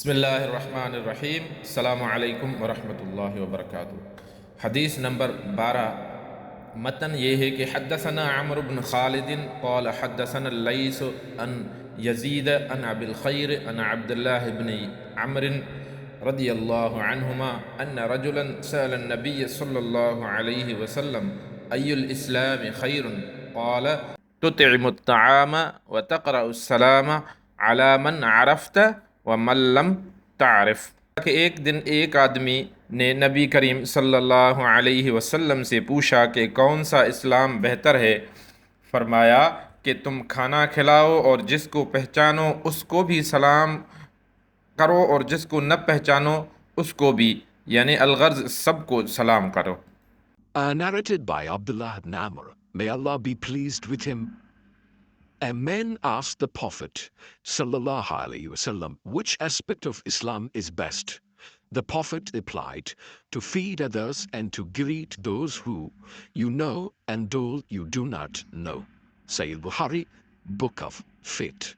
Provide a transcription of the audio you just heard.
بسم اللہ الرحمن الرحیم، السلام علیکم ورحمۃ اللہ وبرکاتہ۔ حدیث نمبر 12، متن یہ ہے کہ حدثنا عمرو بن خالد قال حدثنا اللیث عن یزید عن ابی الخیر عن عبد اللہ بن عمرو رضی اللہ عنہما ان رجلا سأل النبی صلی اللہ علیہ وسلم ای الاسلام خیر قال تطعم الطعام وتقرأ السلام على من عرفت ومن لم تعرف۔ کہ ایک دن ایک آدمی نے نبی کریم صلی اللہ علیہ وسلم سے پوچھا کہ کون سا اسلام بہتر ہے؟ فرمایا کہ تم کھانا کھلاؤ اور جس کو پہچانو اس کو بھی سلام کرو اور جس کو نہ پہچانو اس کو بھی، یعنی الغرض سب کو سلام کرو۔ Narrated by Abdullah ibn Amr, may Allah be pleased with him. A man asked the Prophet sallallahu alaihi wasallam which aspect of Islam is best. The Prophet replied, to feed others and to greet those who you know and those you do not know. Sahih Bukhari, Book of Faith.